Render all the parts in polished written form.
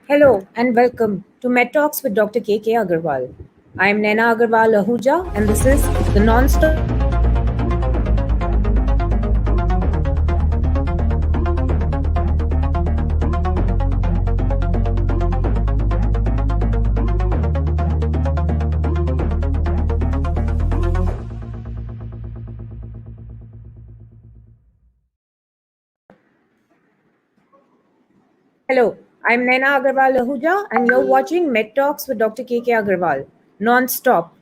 Hello and welcome to Medtalks with Dr. K.K. Agarwal. I am Naina Agarwal Ahuja and this is the non-stop Hello, I'm Naina Agarwal Ahuja and you're watching Medtalks with Dr. K.K. Agarwal, non-stop,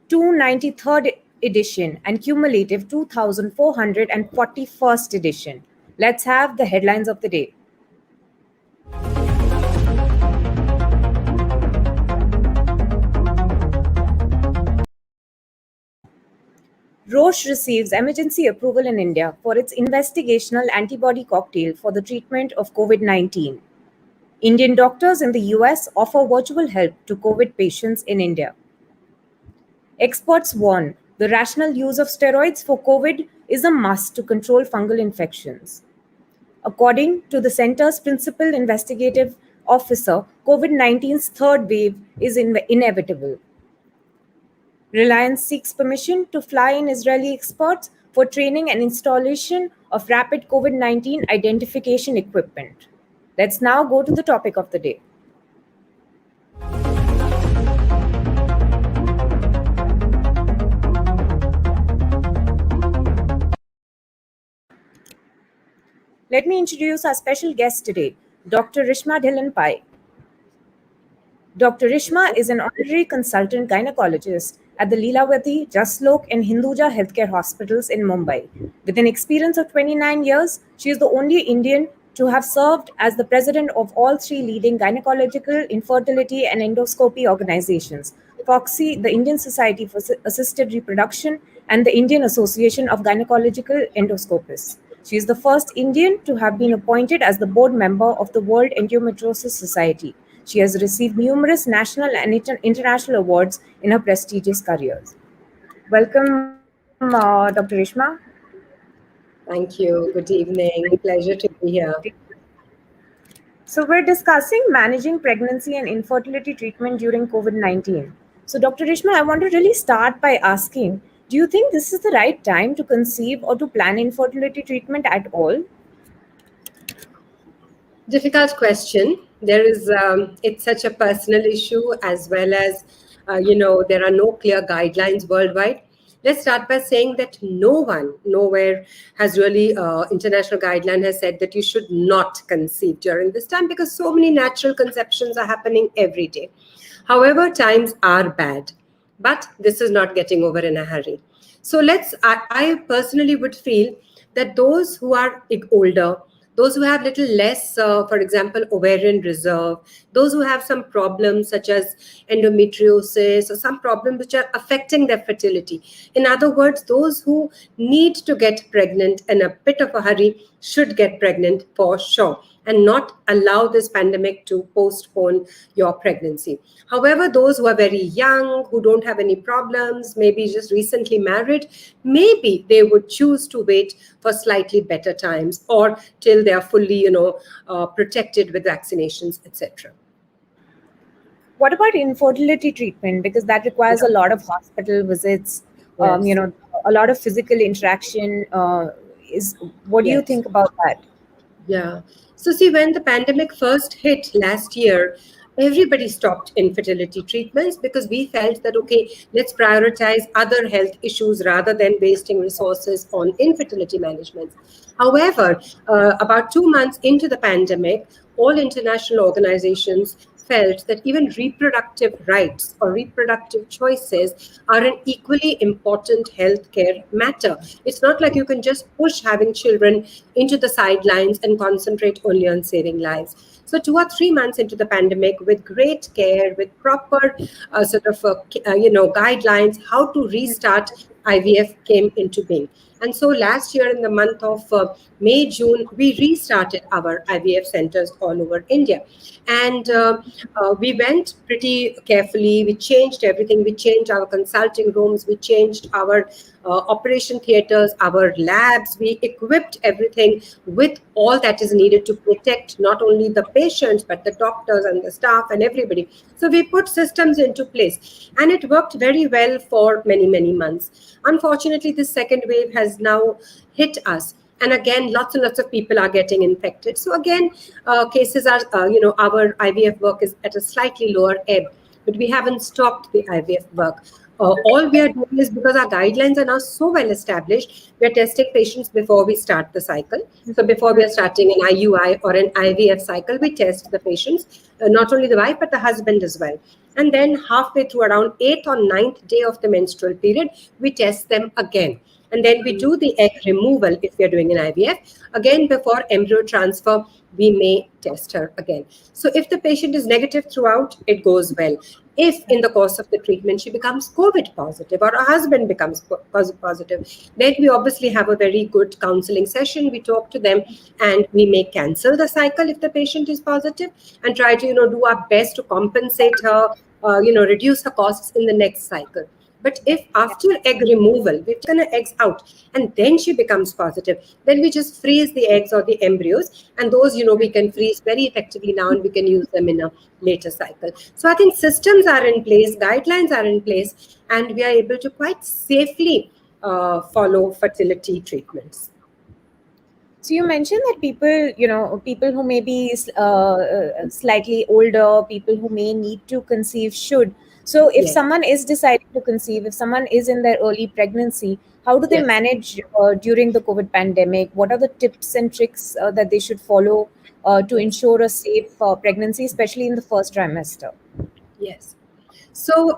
293rd edition and cumulative 2441st edition. Let's have the headlines of the day. Roche receives emergency approval in India for its investigational antibody cocktail for the treatment of COVID-19. Indian doctors in the US offer virtual help to COVID patients in India. Experts warn the rational use of steroids for COVID is a must to control fungal infections. According to the center's principal investigative officer, COVID 19's third wave is inevitable. Reliance seeks permission to fly in Israeli experts for training and installation of rapid COVID 19 identification equipment. Let's now go to the topic of the day. Let me introduce our special guest today, Dr. Rishma Dylanpai. Dr. Rishma is an honorary consultant gynecologist at the Leelavati, Jaslok, and Hinduja healthcare hospitals in Mumbai. With an experience of 29 years, she is the only Indian to have served as the president of all three leading gynecological, infertility, and endoscopy organizations: FOXY, the Indian Society for Assisted Reproduction, and the Indian Association of Gynecological Endoscopists. She is the first Indian to have been appointed as the board member of the World Endometriosis Society. She has received numerous national and international awards in her prestigious careers. Welcome, Dr. Rishma. Thank you. Good evening. Pleasure to be here. So we're discussing managing pregnancy and infertility treatment during COVID-19. So Dr. Rishma, I want to really start by asking, do you think this is the right time to conceive or to plan infertility treatment at all? Difficult question. It's such a personal issue as well as, there are no clear guidelines worldwide. Let's start by saying that nowhere has really, international guideline has said that you should not conceive during this time because so many natural conceptions are happening every day. However, times are bad, but this is not getting over in a hurry. So I personally would feel that those who are older, those who have little less, for example, ovarian reserve, those who have some problems such as endometriosis or some problems which are affecting their fertility. In other words, those who need to get pregnant in a bit of a hurry should get pregnant for sure and not allow this pandemic to postpone your pregnancy. However, those who are very young, who don't have any problems, maybe just recently married, maybe they would choose to wait for slightly better times or till they are fully, protected with vaccinations, etc. What about infertility treatment? Because that requires a lot of hospital visits, Yes. a lot of physical interaction. What do you Yes. think about that? Yeah. So see, when the pandemic first hit last year, everybody stopped infertility treatments because we felt that, okay, let's prioritize other health issues rather than wasting resources on infertility management. However, about 2 months into the pandemic, all international organizations felt that even reproductive rights or reproductive choices are an equally important healthcare matter. It's not like you can just push having children into the sidelines and concentrate only on saving lives. So 2 or 3 months into the pandemic, with great care, with proper guidelines, how to restart IVF came into being. And so last year in the month of May, June, we restarted our IVF centers all over India. And we went pretty carefully. We changed everything. We changed our consulting rooms. We changed our operation theaters, our labs. We equipped everything with all that is needed to protect not only the patients, but the doctors and the staff and everybody. So we put systems into place, and it worked very well for many, many months. Unfortunately, this second wave has now hit us. And again, lots and lots of people are getting infected. So again, cases are, our IVF work is at a slightly lower ebb, but we haven't stopped the IVF work. All we are doing is, because our guidelines are now so well established, we are testing patients before we start the cycle. So before we are starting an IUI or an IVF cycle, we test the patients, not only the wife, but the husband as well. And then halfway through, around 8th or 9th day of the menstrual period, we test them again. And then we do the egg removal if we are doing an IVF. Again, before embryo transfer, we may test her again. So if the patient is negative throughout, it goes well. If in the course of the treatment she becomes COVID positive or her husband becomes positive, then we obviously have a very good counseling session. We talk to them, and we may cancel the cycle if the patient is positive, and try to do our best to compensate her, reduce her costs in the next cycle. But if after egg removal, we've taken the eggs out and then she becomes positive, then we just freeze the eggs or the embryos. And those, we can freeze very effectively now, and we can use them in a later cycle. So I think systems are in place, guidelines are in place, and we are able to quite safely follow fertility treatments. So you mentioned that people who may be slightly older, people who may need to conceive should. So if Yes. someone is deciding to conceive, if someone is in their early pregnancy, how do they Yes. manage during the COVID pandemic? What are the tips and tricks that they should follow to ensure a safe pregnancy, especially in the first trimester? Yes. So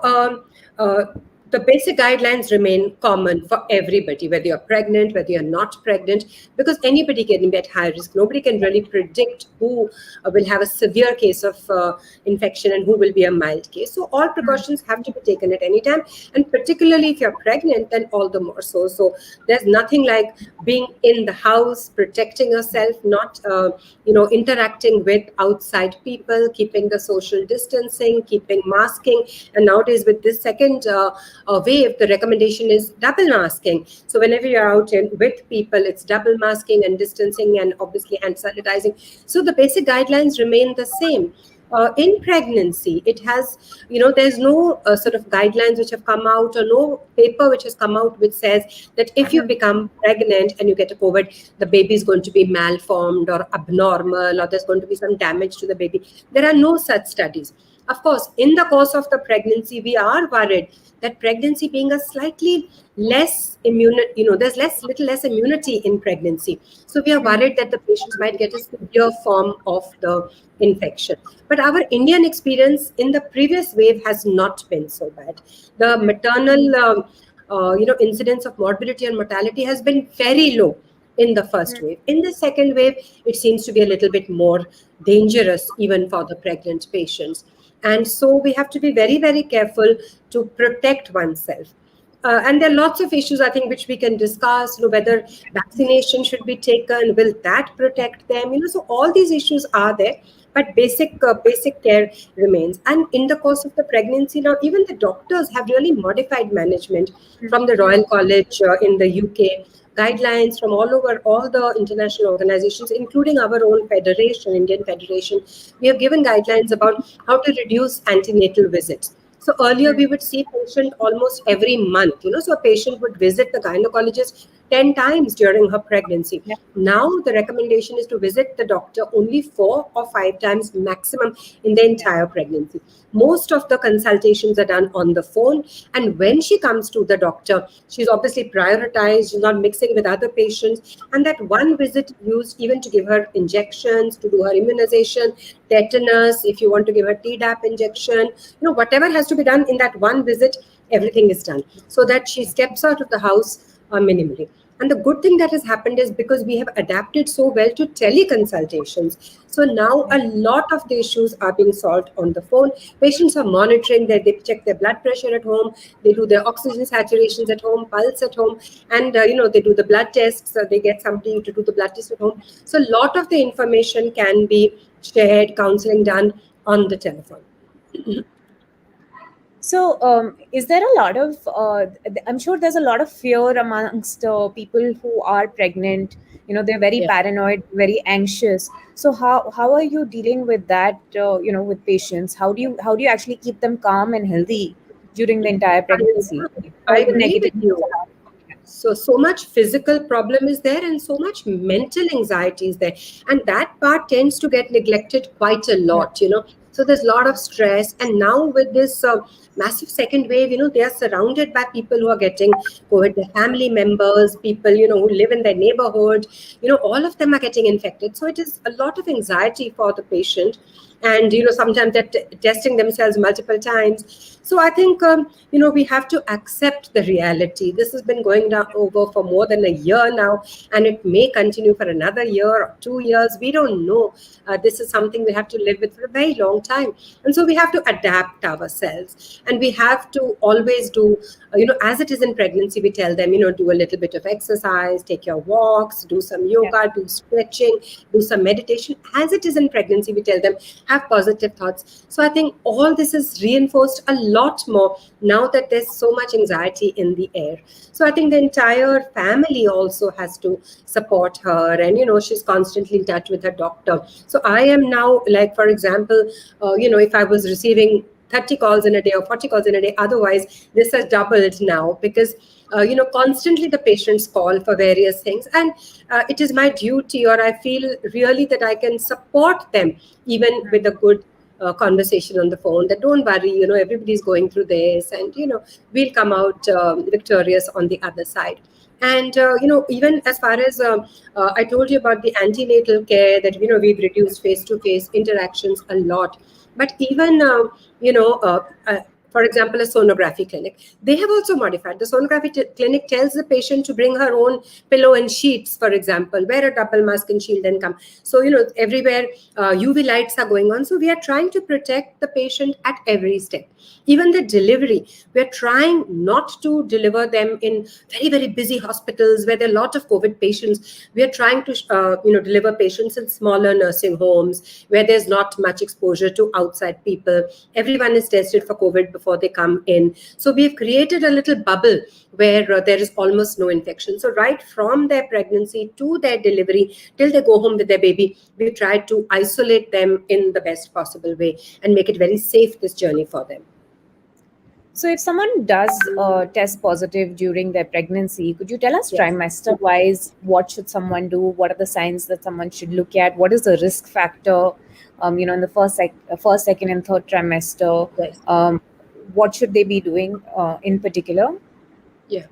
the basic guidelines remain common for everybody, whether you're pregnant, whether you're not pregnant, because anybody can be at high risk. Nobody can really predict who will have a severe case of infection and who will be a mild case. So all precautions have to be taken at any time, and particularly if you're pregnant, then all the more so. So there's nothing like being in the house, protecting yourself, not interacting with outside people, keeping the social distancing, keeping masking. And nowadays with this second wave, the recommendation is double masking. So whenever you're out with people, it's double masking and distancing, and obviously hand sanitizing. So the basic guidelines remain the same. In pregnancy, it has, there's no sort of guidelines which have come out, or no paper which has come out which says that if you become pregnant and you get a COVID, the baby is going to be malformed or abnormal, or there's going to be some damage to the baby. There are no such studies. Of course, in the course of the pregnancy, we are worried that pregnancy being a slightly less immune, there's little less immunity in pregnancy. So we are worried that the patients might get a severe form of the infection. But our Indian experience in the previous wave has not been so bad. The maternal, incidence of morbidity and mortality has been very low in the first wave. In the second wave, it seems to be a little bit more dangerous, even for the pregnant patients. And so we have to be very, very careful to protect oneself. And there are lots of issues, I think, which we can discuss, whether vaccination should be taken, will that protect them? So all these issues are there, but basic care remains. And in the course of the pregnancy now, even the doctors have really modified management from the Royal College in the UK, guidelines from all over, all the international organizations, including our own federation, Indian Federation. We have given guidelines about how to reduce antenatal visits. So earlier we would see patient almost every month, so a patient would visit the gynecologist 10 times during her pregnancy. Yeah. Now the recommendation is to visit the doctor only 4 or 5 times maximum in the entire pregnancy. Most of the consultations are done on the phone, and when she comes to the doctor, she's obviously prioritized, she's not mixing with other patients, and that one visit used even to give her injections, to do her immunization, tetanus, if you want to give her Tdap injection, whatever has to be done in that one visit, everything is done, so that she steps out of the house minimally. And the good thing that has happened is because we have adapted so well to teleconsultations. So now a lot of the issues are being solved on the phone. Patients are monitoring that, they check their blood pressure at home, they do their oxygen saturations at home, pulse at home, and they do the blood tests. They get somebody to do the blood test at home. So a lot of the information can be shared, counseling done on the telephone. So, is there a lot of, I'm sure there's a lot of fear amongst people who are pregnant. They're very Yeah. paranoid, very anxious. So, how are you dealing with that, with patients? How do you actually keep them calm and healthy during the entire pregnancy? I All the agree with negative news you. are So much physical problem is there, and so much mental anxiety is there, and that part tends to get neglected quite a yeah, lot, so there's a lot of stress. And now with this massive second wave, they are surrounded by people who are getting COVID, their family members, people, who live in their neighborhood, all of them are getting infected. So it is a lot of anxiety for the patient. And sometimes they're testing themselves multiple times. So I think we have to accept the reality. This has been going down over for more than a year now, and it may continue for another year or 2 years. We don't know. This is something we have to live with for a very long time, and so we have to adapt ourselves, and we have to always do. As it is in pregnancy, we tell them, do a little bit of exercise, take your walks, do some yeah. yoga, do stretching, do some meditation. As it is in pregnancy, we tell them, have positive thoughts. So I think all this is reinforced a lot more now that there's so much anxiety in the air. So I think the entire family also has to support her, and she's constantly in touch with her doctor. So I am now, like, for example, if I was receiving 30 calls in a day or 40 calls in a day, otherwise this has doubled now, because constantly the patients call for various things, and it is my duty, or I feel really that I can support them even with a good conversation on the phone, that don't worry, everybody's going through this, and we'll come out victorious on the other side. And even as far as I told you about the antenatal care, that we've reduced face to face interactions a lot. But even you know for example, a sonography clinic, they have also modified. The sonography clinic tells the patient to bring her own pillow and sheets, for example, wear a double mask and shield and come. So everywhere UV lights are going on. So we are trying to protect the patient at every step. Even the delivery, we are trying not to deliver them in very, very busy hospitals where there are a lot of COVID patients. We are trying to deliver patients in smaller nursing homes where there's not much exposure to outside people. Everyone is tested for COVID before they come in. So we've created a little bubble where there is almost no infection. So right from their pregnancy to their delivery till they go home with their baby, we try to isolate them in the best possible way and make it very safe, this journey for them. So, if someone does test positive during their pregnancy, could you tell us Yes. trimester wise what should someone do? What are the signs that someone should look at? What is the risk factor? In the first, second, and third trimester, Yes. what should they be doing in particular? Yeah.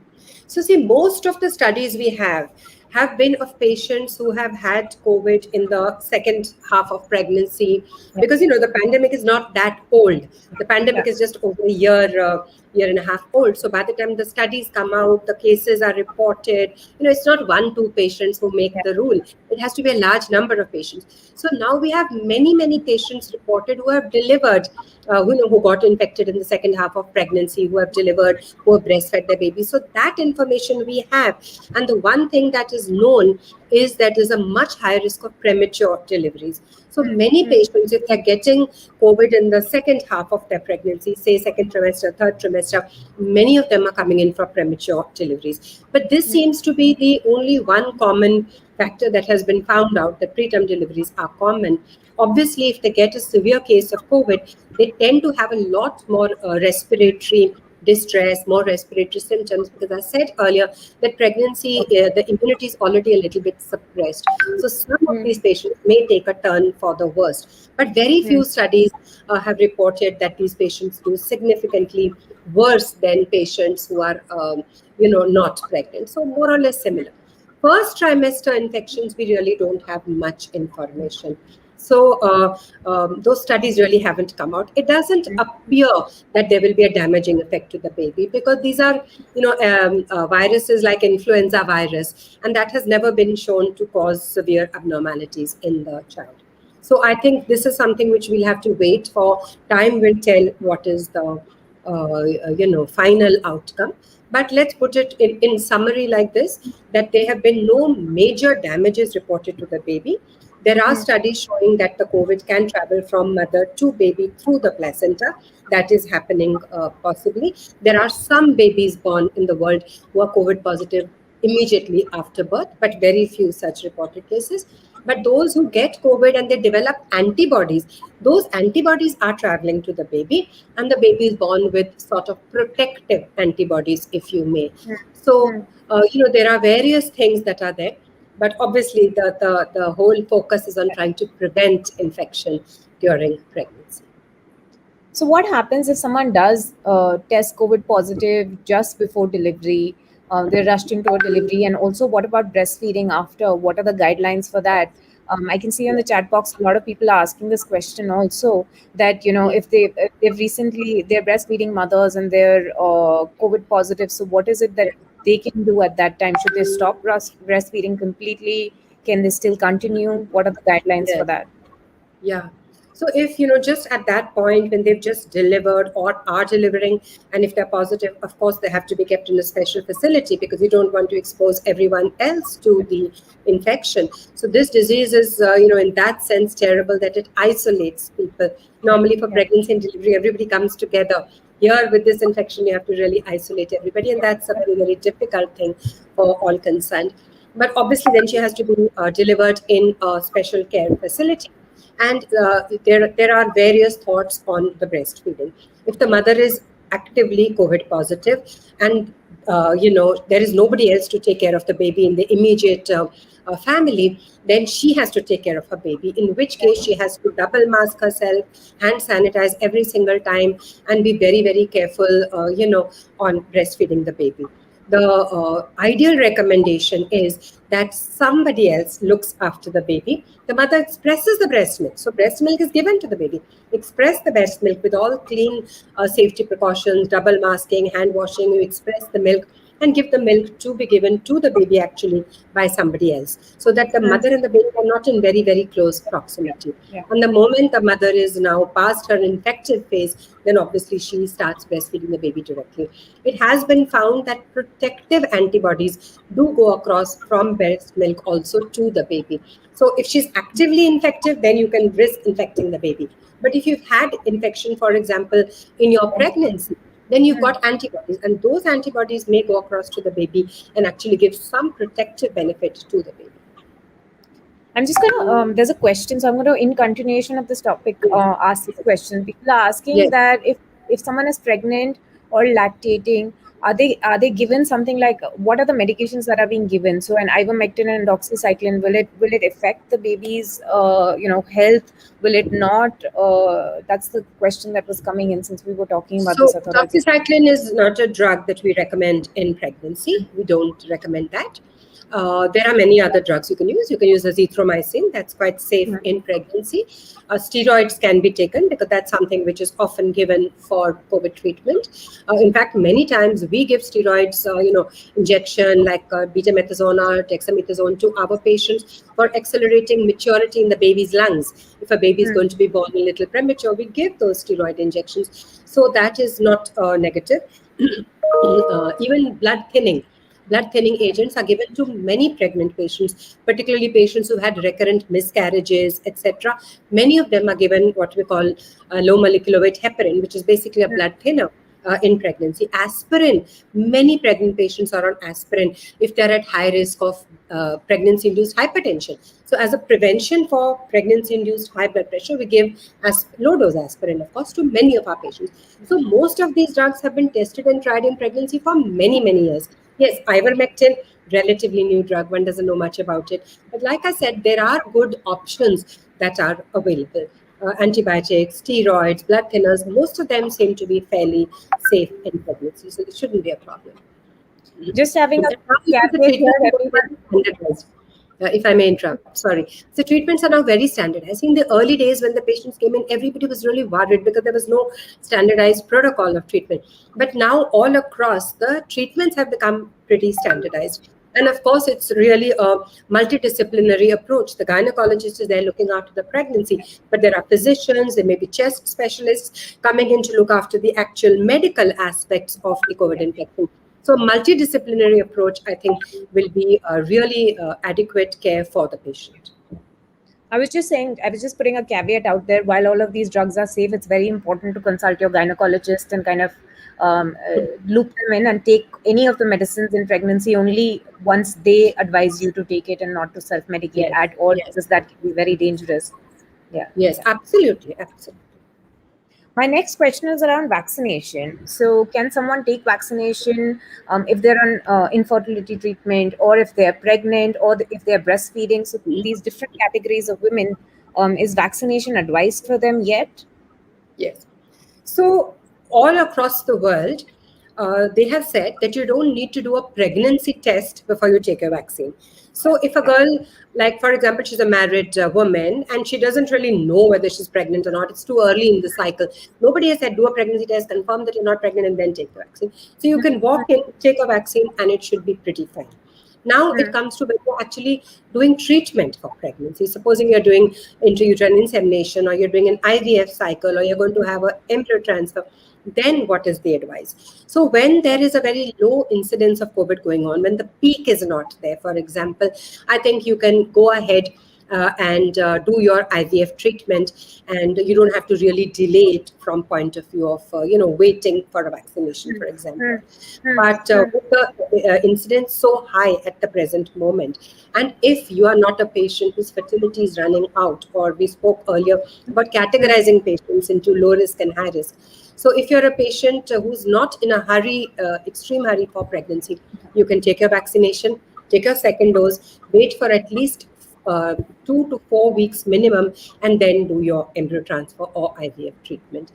So see, most of the studies we have been of patients who have had COVID in the second half of pregnancy, Yeah, because the pandemic is not that old. The yeah, pandemic is just over a year and a half old. So by the time the studies come out, the cases are reported. It's not one, two patients who make yeah. the rule. It has to be a large number of patients. So now we have many, many patients reported who have delivered, who got infected in the second half of pregnancy, who have delivered, who have breastfed their baby. So that information we have. And the one thing that is known is that there's a much higher risk of premature deliveries. So many Mm, patients, if they're getting COVID in the second half of their pregnancy, say second trimester, third trimester, many of them are coming in for premature deliveries. But this mm, seems to be the only one common factor that has been found out, that preterm deliveries are common. Obviously, if they get a severe case of COVID, they tend to have a lot more respiratory distress, more respiratory symptoms, because I said earlier that pregnancy, okay. the immunity is already a little bit suppressed. So some of Mm, these patients may take a turn for the worst. But very few mm. studies have reported that these patients do significantly worse than patients who are, not pregnant. So more or less similar. First trimester infections, we really don't have much information. So those studies really haven't come out. It doesn't appear that there will be a damaging effect to the baby, because these are, viruses like influenza virus, and that has never been shown to cause severe abnormalities in the child. So I think this is something which we'll have to wait for. Time will tell what is the final outcome. But let's put it in summary like this: that there have been no major damages reported to the baby. There are studies showing that the COVID can travel from mother to baby through the placenta. That is happening possibly. There are some babies born in the world who are COVID positive immediately after birth, but very few such reported cases. But those who get COVID and they develop antibodies, those antibodies are traveling to the baby, and the baby is born with sort of protective antibodies, if you may. So, there are various things that are there, but obviously the whole focus is on trying to prevent infection during pregnancy. So, what happens if someone does test COVID positive just before delivery? They're rushed into a delivery, and also, what about breastfeeding after? What are the guidelines for that? I can see on the chat box a lot of people are asking this question also. That Yeah. if they've recently they're breastfeeding mothers and they're COVID positive, so what is it that Yeah. they can do at that time? Should they stop breastfeeding completely? Can they still continue? What are the guidelines Yeah. for that? Yeah. So if, just at that point when they've just delivered or are delivering, and if they're positive, of course, they have to be kept in a special facility because we don't want to expose everyone else to the infection. So this disease is, in that sense, terrible that it isolates people. Normally for Yeah. pregnancy and delivery, everybody comes together. Here with this infection, you have to really isolate everybody. And that's a very, very difficult thing for all concerned. But obviously then she has to be delivered in a special care facility. And there are various thoughts on the breastfeeding. If the mother is actively COVID positive, and there is nobody else to take care of the baby in the immediate family, then she has to take care of her baby. In which case, she has to double mask herself, hand sanitize every single time, and be very, very careful, on breastfeeding the baby. The ideal recommendation is that somebody else looks after the baby. The mother expresses the breast milk. So breast milk is given to the baby. Express the breast milk with all clean safety precautions, double masking, hand washing. You express the milk and give the milk to be given to the baby actually by somebody else, so that the Mm. mother and the baby are not in very, very close proximity. Yeah. And the moment the mother is now past her infective phase, then obviously she starts breastfeeding the baby directly. It has been found that protective antibodies do go across from breast milk also to the baby. So if she's actively infective, then you can risk infecting the baby. But if you've had infection, for example, in your pregnancy, then you've got antibodies, and those antibodies may go across to the baby and actually give some protective benefit to the baby. I'm just gonna. There's a question, so I'm gonna, in continuation of this topic, Yes. ask this question. People are asking Yes. that if someone is pregnant or lactating, are they given something like, what are the medications that are being given? So an ivermectin and doxycycline, will it affect the baby's health? Will it not? That's the question that was coming in since we were talking about this. So I thought I'll just. doxycycline is not a drug that we recommend in pregnancy. We don't recommend that. There are many other drugs you can use. You can use azithromycin. That's quite safe in pregnancy. Steroids can be taken because that's something which is often given for COVID treatment. In fact, many times we give steroids, injection like betamethasone or dexamethasone to our patients for accelerating maturity in the baby's lungs. If a baby is going to be born a little premature, we give those steroid injections. So that is not negative. Even blood thinning agents are given to many pregnant patients, particularly patients who had recurrent miscarriages, etc. Many of them are given what we call low molecular weight heparin, which is basically a blood thinner. In pregnancy, aspirin. Many pregnant patients are on aspirin if they're at high risk of pregnancy-induced hypertension. So, as a prevention for pregnancy-induced high blood pressure, we give low-dose aspirin, of course, to many of our patients. So, most of these drugs have been tested and tried in pregnancy for many, many years. Yes, ivermectin, relatively new drug. One doesn't know much about it. But like I said, there are good options that are available. Antibiotics, steroids, blood thinners, most of them seem to be fairly safe in pregnancy. So it shouldn't be a problem. Just having a And now the caveat here, treatments are everyone. very standardized. If I may interrupt, sorry. The treatments are now very standardized. In the early days when the patients came in, everybody was really worried because there was no standardized protocol of treatment. But now all across, the treatments have become pretty standardized. And of course, it's really a multidisciplinary approach. The gynecologist is there looking after the pregnancy, but there are physicians, there may be chest specialists coming in to look after the actual medical aspects of the COVID infection. So multidisciplinary approach, I think, will be a really adequate care for the patient. I was just saying, I was just putting a caveat out there. While all of these drugs are safe, it's very important to consult your gynecologist and kind of loop them in and take any of the medicines in pregnancy only once they advise you to take it and not to self-medicate Yes, at all, yes, because that can be very dangerous. Yeah, yes, yeah. absolutely, absolutely. My next question is around vaccination. So, can someone take vaccination if they're on infertility treatment, or if they're pregnant, or if they're breastfeeding? So, these different categories of women, is vaccination advised for them yet? Yes. So, all across the world, they have said that you don't need to do a pregnancy test before you take a vaccine. So, if a Yeah. girl, like for example, she's a married woman and she doesn't really know whether she's pregnant or not, it's too early in the cycle. Nobody has said do a pregnancy test, confirm that you're not pregnant, and then take the vaccine. So, you can walk in, take a vaccine, and it should be pretty fine. Now it Hmm. comes to when you're actually doing treatment for pregnancy. Supposing you're doing intrauterine insemination, or you're doing an IVF cycle, or you're going to have an embryo transfer, then what is the advice? So when there is a very low incidence of COVID going on, when the peak is not there, for example, I think you can go ahead and do your IVF treatment, and you don't have to really delay it from point of view of waiting for a vaccination, for Hmm. example. Hmm. But Hmm. with the incidence so high at the present moment, and if you are not a patient whose fertility is running out, or we spoke earlier about Hmm. categorizing patients into low risk and high risk. So if you're a patient who's not in a hurry, extreme hurry for pregnancy, you can take your vaccination, take your second dose, wait for at least 2 to 4 weeks minimum, and then do your embryo transfer or IVF treatment.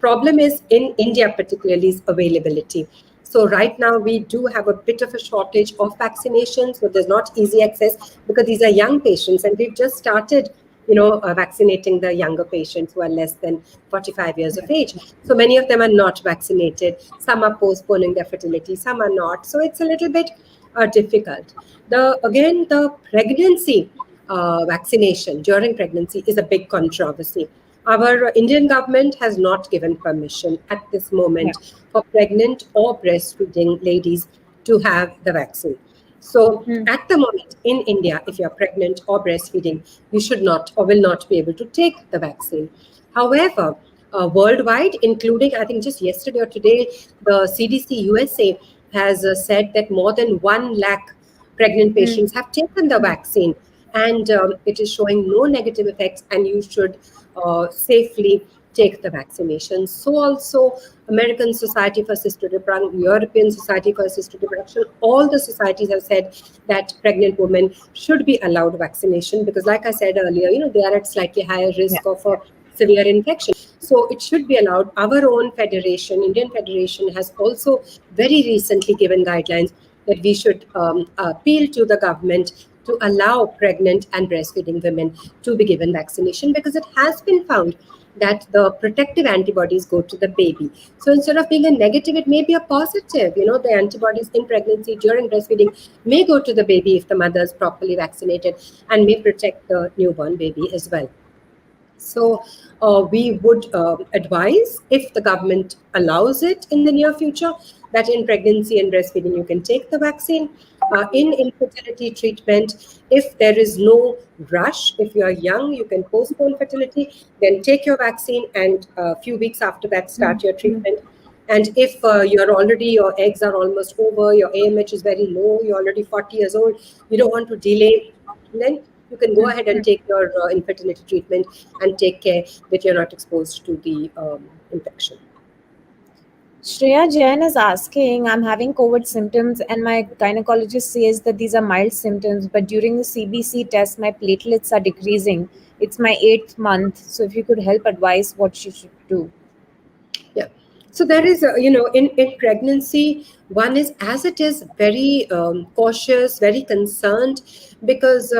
Problem is in India, particularly, is availability. So right now we do have a bit of a shortage of vaccinations, so there's not easy access because these are young patients, and we've just started, vaccinating the younger patients who are less than 45 years of age. So many of them are not vaccinated. Some are postponing their fertility, some are not. So it's a little bit difficult. The pregnancy vaccination during pregnancy is a big controversy. Our Indian government has not given permission at this Yeah. moment for pregnant or breastfeeding ladies to have the vaccine. So, Hmm. at the moment in India, if you're pregnant or breastfeeding, you should not or will not be able to take the vaccine. However, worldwide, including I think just yesterday or today, the CDC USA has said that more than 1 lakh pregnant Hmm. patients have taken the Hmm. vaccine, and it is showing no negative effects, and you should safely take the vaccination. So also American Society for Assisted Reproduction, European Society for Assisted Reproduction, all the societies have said that pregnant women should be allowed vaccination because, like I said earlier, they are at slightly higher Yeah. risk of a severe infection. So it should be allowed. Our own federation, Indian Federation, has also very recently given guidelines that we should appeal to the government to allow pregnant and breastfeeding women to be given vaccination, because it has been found that the protective antibodies go to the baby. So instead of being a negative, it may be a positive. The antibodies in pregnancy during breastfeeding may go to the baby if the mother is properly vaccinated, and may protect the newborn baby as well. So we would advise, if the government allows it in the near future, that in pregnancy and breastfeeding you can take the vaccine. In infertility treatment, if there is no rush, if you are young, you can postpone fertility, then take your vaccine, and a few weeks after that, Hmm. start your Hmm. treatment. And if your eggs are almost over, your AMH is very low, you're already 40 years old, you don't want to delay, then you can go Hmm. ahead and Hmm. take your infertility treatment and take care that you're not exposed to the infection. Shreya Jain is asking, I'm having COVID symptoms and my gynecologist says that these are mild symptoms, but during the CBC test, my platelets are decreasing. It's my 8th month. So if you could help advise what she should do. Yeah. So there is, in pregnancy, one is, as it is, very cautious, very concerned, because,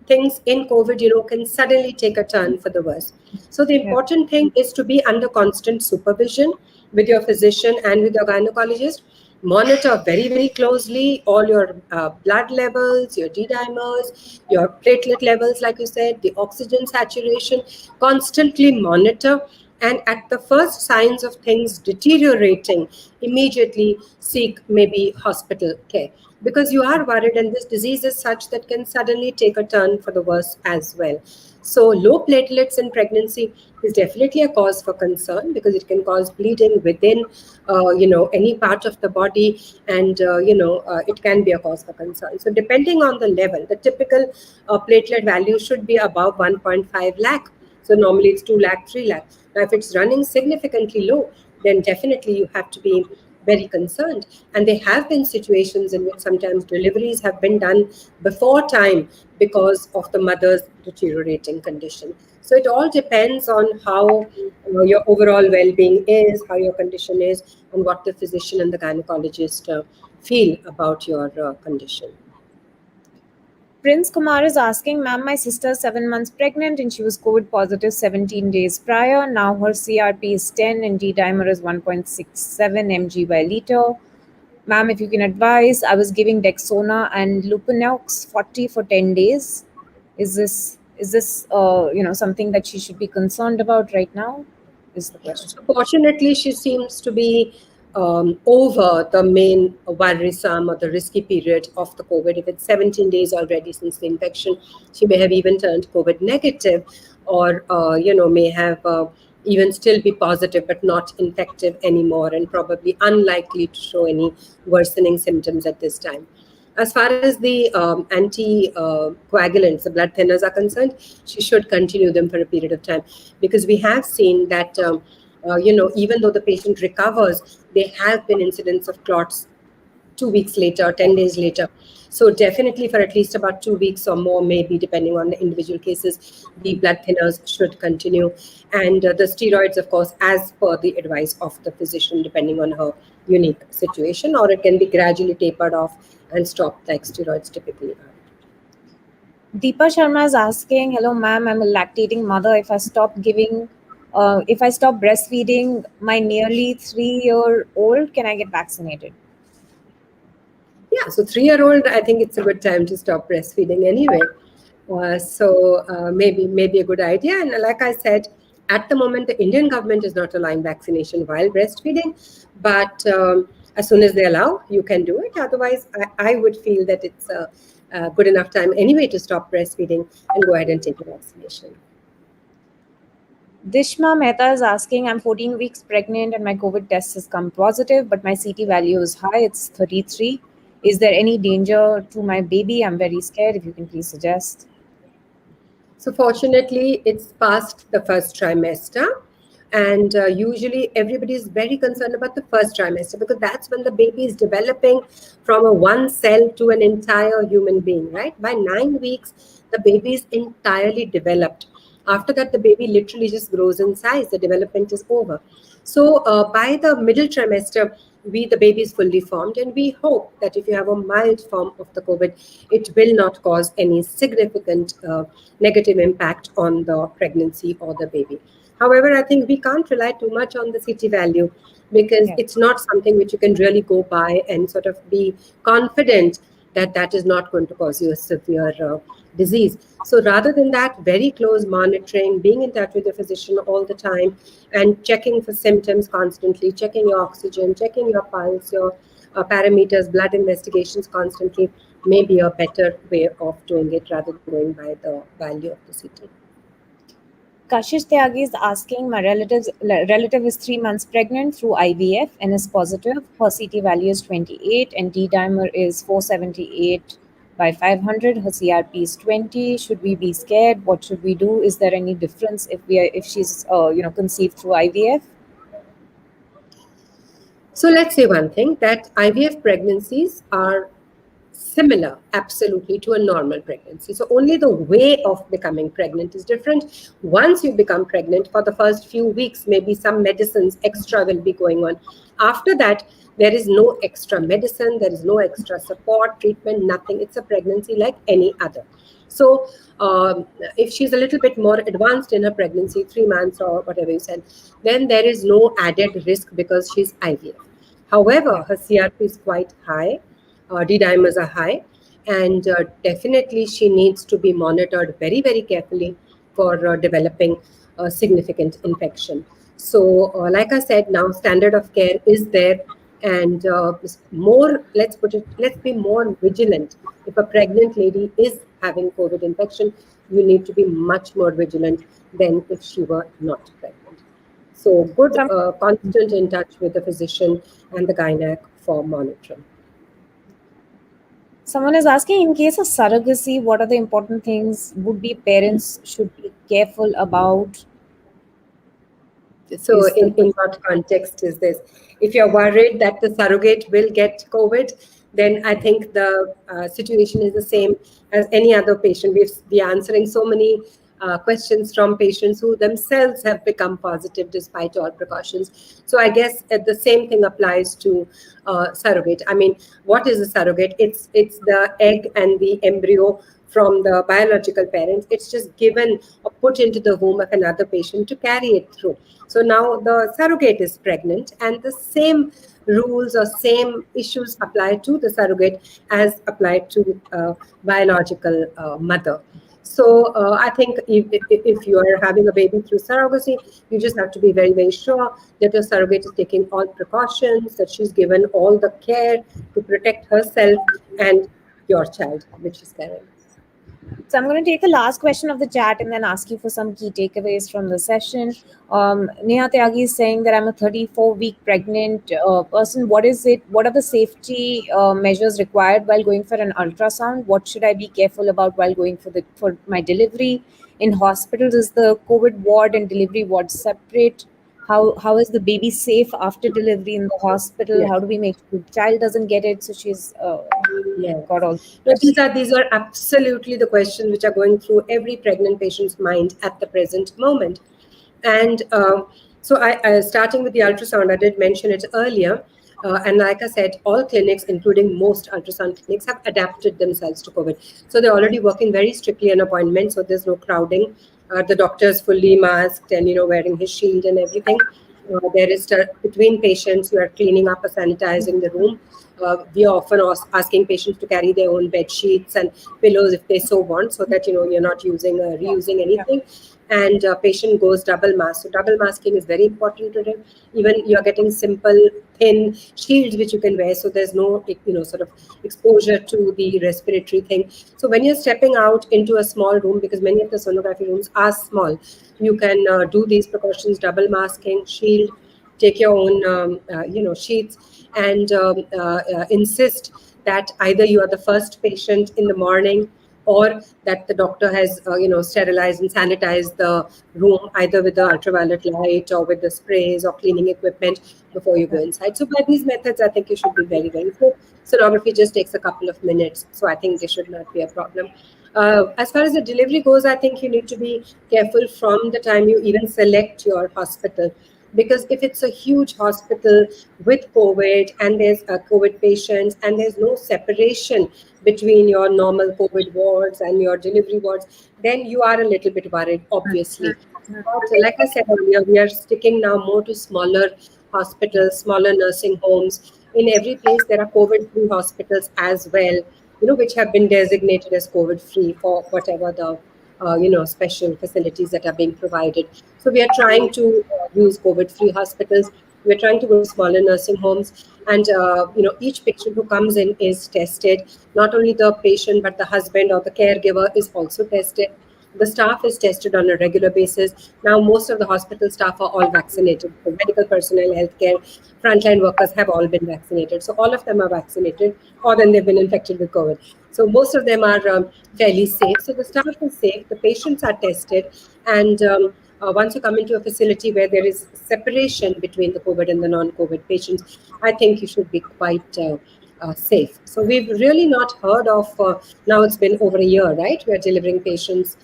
things in COVID, can suddenly take a turn for the worse. So the Yeah. important thing is to be under constant supervision with your physician and with your gynecologist. Monitor very, very closely all your blood levels, your D dimers, your platelet levels, like you said, the oxygen saturation. Constantly monitor, and at the first signs of things deteriorating, immediately seek maybe hospital care. because you are worried, and this disease is such that can suddenly take a turn for the worse as well. So low platelets in pregnancy is definitely a cause for concern, because it can cause bleeding within any part of the body, and it can be a cause for concern. So depending on the level, the typical platelet value should be above 1.5 lakh. So normally it's 2 lakh, 3 lakh. Now if it's running significantly low, then definitely you have to be very concerned. And there have been situations in which sometimes deliveries have been done before time because of the mother's deteriorating condition. So it all depends on how your overall well-being is, how your condition is, and what the physician and the gynecologist feel about your condition. Prince Kumar is asking, ma'am, my sister is 7 months pregnant and she was COVID positive 17 days prior. Now her CRP is 10 and D dimer is 1.67 mg by liter. Ma'am, if you can advise, I was giving Dexona and Lupinox 40 for 10 days. Is this something that she should be concerned about right now? Is the question. So fortunately, she seems to be over the main worrisome or the risky period of the COVID. If it's 17 days already since the infection, she may have even turned COVID negative, or may have even still be positive but not infective anymore, and probably unlikely to show any worsening symptoms at this time. As far as the anti-coagulants, the blood thinners are concerned, she should continue them for a period of time, because we have seen that, even though the patient recovers, there have been incidents of clots 2 weeks later, 10 days later. So definitely for at least about 2 weeks or more, maybe depending on the individual cases, the blood thinners should continue. And the steroids, of course, as per the advice of the physician, depending on her unique situation, or it can be gradually tapered off and stopped like steroids typically are. Deepa Sharma is asking, hello ma'am, I'm a lactating mother. If I stop breastfeeding my nearly 3-year-old, can I get vaccinated? Yeah, so 3-year-old, I think it's a good time to stop breastfeeding anyway. Maybe a good idea. And like I said, at the moment, the Indian government is not allowing vaccination while breastfeeding, but as soon as they allow, you can do it. Otherwise, I would feel that it's a good enough time anyway to stop breastfeeding and go ahead and take a vaccination. Dishma Mehta is asking, I'm 14 weeks pregnant and my COVID test has come positive, but my CT value is high. It's 33. Is there any danger to my baby? I'm very scared. If you can please suggest. So fortunately, it's past the first trimester. And usually everybody is very concerned about the first trimester, because that's when the baby is developing from a one cell to an entire human being, right? By 9 weeks, the baby is entirely developed. After that, the baby literally just grows in size. The development is over. So by the middle trimester, the baby is fully formed, and we hope that if you have a mild form of the COVID, it will not cause any significant negative impact on the pregnancy or the baby. However, I think we can't rely too much on the CT value, because it's not something which you can really go by and sort of be confident that that is not going to cause you a severe disease. So rather than that, very close monitoring, being in touch with the physician all the time, and checking for symptoms constantly, checking your oxygen, checking your pulse, your parameters, blood investigations constantly, may be a better way of doing it rather than going by the value of the CT. Kashish Tyagi is asking, my relative is 3 months pregnant through IVF and is positive. Her CT value is 28 and D dimer is 478 by 500. Her CRP is 20. Should we be scared? What should we do? Is there any difference if she's conceived through IVF? So let's say one thing, that IVF pregnancies are similar absolutely to a normal pregnancy. So only the way of becoming pregnant is different. Once you become pregnant, for the first few weeks, maybe some medicines extra will be going on. After that, there is no extra medicine, there is no extra support, treatment, nothing. It's a pregnancy like any other. So if she's a little bit more advanced in her pregnancy, 3 months or whatever you said, then there is no added risk because she's IVF. However, her CRP is quite high, D dimers are high, and definitely she needs to be monitored very, very carefully for developing a significant infection. So like I said, now standard of care is there. And let's be more vigilant. If a pregnant lady is having COVID infection, you need to be much more vigilant than if she were not pregnant. So good, Some, constant in touch with the physician and the gynac for monitoring. Someone is asking, in case of surrogacy, what are the important things would be parents should be careful about? So, Is the in question. what context is this? If you're worried that the surrogate will get COVID, then I think the situation is the same as any other patient. We're answering so many questions from patients who themselves have become positive despite all precautions. So, I guess the same thing applies to surrogate. I mean, what is a surrogate? It's the egg and the embryo from the biological parents. It's just given or put into the womb of another patient to carry it through. So now the surrogate is pregnant, and the same rules or same issues apply to the surrogate as applied to biological mother. So I think if you are having a baby through surrogacy, you just have to be very, very sure that the surrogate is taking all precautions, that she's given all the care to protect herself and your child, which is carrying. So I'm going to take a last question of the chat and then ask you for some key takeaways from the session. Neha Tyagi is saying that I'm a 34-week pregnant person. What is it? What are the safety measures required while going for an ultrasound? What should I be careful about while going for my delivery? In hospitals, is the COVID ward and delivery ward separate? How is the baby safe after delivery in the hospital? Yeah. How do we make sure the child doesn't get it? So she's Yes. got all the No, questions. these are absolutely the questions which are going through every pregnant patient's mind at the present moment. And so, starting with the ultrasound, I did mention it earlier. And like I said, all clinics, including most ultrasound clinics, have adapted themselves to COVID. So they're already working very strictly on appointments. So there's no crowding. The doctor is fully masked and wearing his shield and everything. There is between patients, you are cleaning up or sanitizing the room. We are often asking patients to carry their own bed sheets and pillows if they so want, so that you're not using reusing anything. And patient goes double mask. So double masking is very important today. Even you're getting simple thin shields which you can wear, so there's no sort of exposure to the respiratory thing. So when you're stepping out into a small room, because many of the sonography rooms are small, you can do these precautions: double masking, shield, take your own sheets, and insist that either you are the first patient in the morning, or that the doctor has sterilized and sanitized the room either with the ultraviolet light or with the sprays or cleaning equipment before you go inside. So by these methods, I think you should be very, very safe. Sonography just takes a couple of minutes, so I think this should not be a problem. As far as the delivery goes, I think you need to be careful from the time you even select your hospital, because if it's a huge hospital with COVID and there's COVID patients and there's no separation between your normal COVID wards and your delivery wards, then you are a little bit worried, obviously. But like I said earlier, we are sticking now more to smaller hospitals, smaller nursing homes. In every place, there are COVID-free hospitals as well, which have been designated as COVID-free for whatever the special facilities that are being provided. So we are trying to use COVID-free hospitals. We're trying to go to smaller nursing homes, and each patient who comes in is tested. Not only the patient, but the husband or the caregiver is also tested. The staff is tested on a regular basis. Now, most of the hospital staff are all vaccinated. The medical personnel, healthcare, frontline workers have all been vaccinated. So all of them are vaccinated, or then they've been infected with COVID. So most of them are fairly safe. So the staff is safe. The patients are tested, and once you come into a facility where there is separation between the COVID and the non-COVID patients, I think you should be quite safe. So we've really not heard of, now it's been over a year, right? We're delivering patients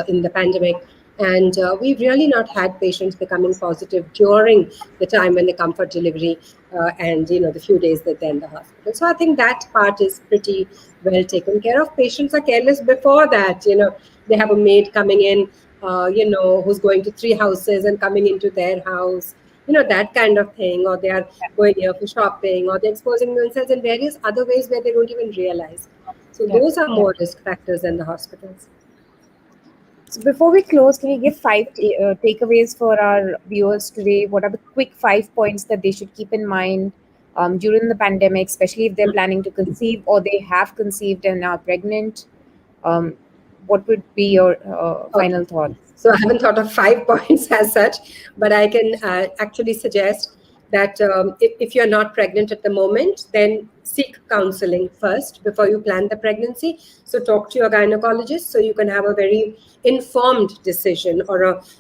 in the pandemic. And we've really not had patients becoming positive during the time when they come for delivery and, the few days that they're in the hospital. So I think that part is pretty well taken care of. Patients are careless before that. They have a maid coming in, who's going to 3 houses and coming into their house, that kind of thing. Or they are going here for shopping, or they're exposing themselves in various other ways where they don't even realize. So Yeah. those are more risk factors than the hospitals. So before we close, can you give five takeaways for our viewers today? What are the quick 5 points that they should keep in mind during the pandemic, especially if they're planning to conceive or they have conceived and are pregnant? Um, what would be your Okay. final thoughts? So I haven't thought of 5 points as such, but I can actually suggest that if you're not pregnant at the moment, then seek counseling first before you plan the pregnancy. So talk to your gynecologist so you can have a very informed decision.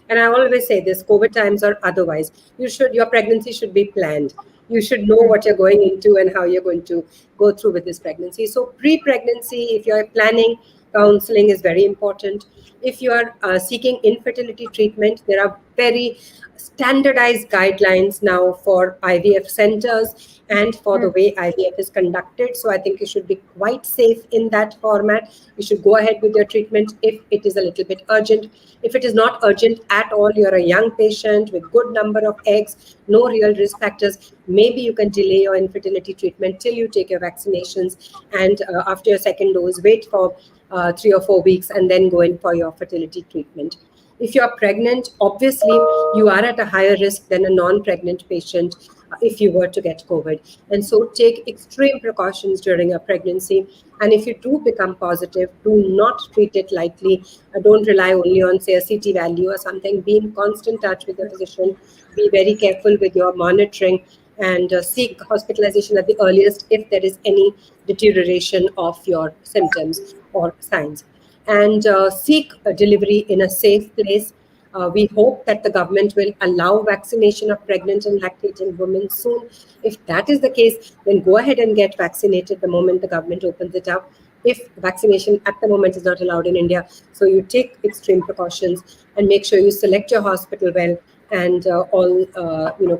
And I always say this: COVID times or otherwise, your pregnancy should be planned. You should know what you're going into and how you're going to go through with this pregnancy. So pre-pregnancy, if you're planning, counseling is very important. If you are seeking infertility treatment, there are very standardized guidelines now for IVF centers and for the way IVF is conducted. So I think you should be quite safe in that format. You should go ahead with your treatment if it is a little bit urgent. If it is not urgent at all, you're a young patient with good number of eggs, no real risk factors, maybe you can delay your infertility treatment till you take your vaccinations, and after your second dose, wait for 3 or 4 weeks and then go in for your fertility treatment. If you are pregnant, obviously you are at a higher risk than a non-pregnant patient if you were to get COVID. And so take extreme precautions during a pregnancy. And if you do become positive, do not treat it lightly. Don't rely only on, say, a CT value or something. Be in constant touch with your physician. Be very careful with your monitoring, and seek hospitalization at the earliest if there is any deterioration of your symptoms or signs. And seek a delivery in a safe place. We hope that the government will allow vaccination of pregnant and lactating women soon. If that is the case, then go ahead and get vaccinated the moment the government opens it up. If vaccination at the moment is not allowed in India, so you take extreme precautions and make sure you select your hospital well, and all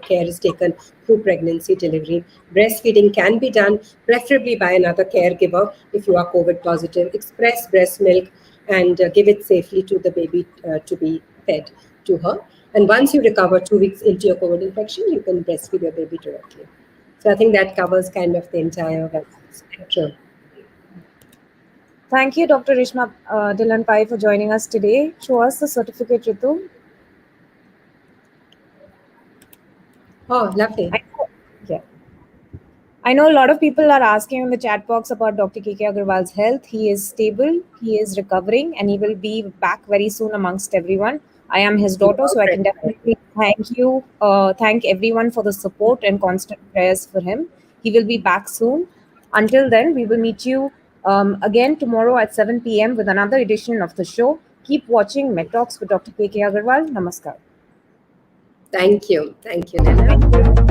care is taken through pregnancy, delivery. Breastfeeding can be done, preferably by another caregiver if you are COVID positive. Express breast milk and give it safely to the baby to be fed to her. And once you recover 2 weeks into your COVID infection, you can breastfeed your baby directly. So I think that covers kind of the entire spectrum. Thank you, Dr. Rishma Dylanpai, for joining us today. Show us the certificate, Ritu. Oh, lovely. Yeah. I know a lot of people are asking in the chat box about Dr. KK Agarwal's health. He is stable, he is recovering, and he will be back very soon amongst everyone. I am his daughter, so I can definitely thank everyone for the support and constant prayers for him. He will be back soon. Until then, we will meet you again tomorrow at 7 p.m. with another edition of the show. Keep watching Medtalks with Dr. KK Agarwal. Namaskar. Thank you. Thank you, Nana. Thank you.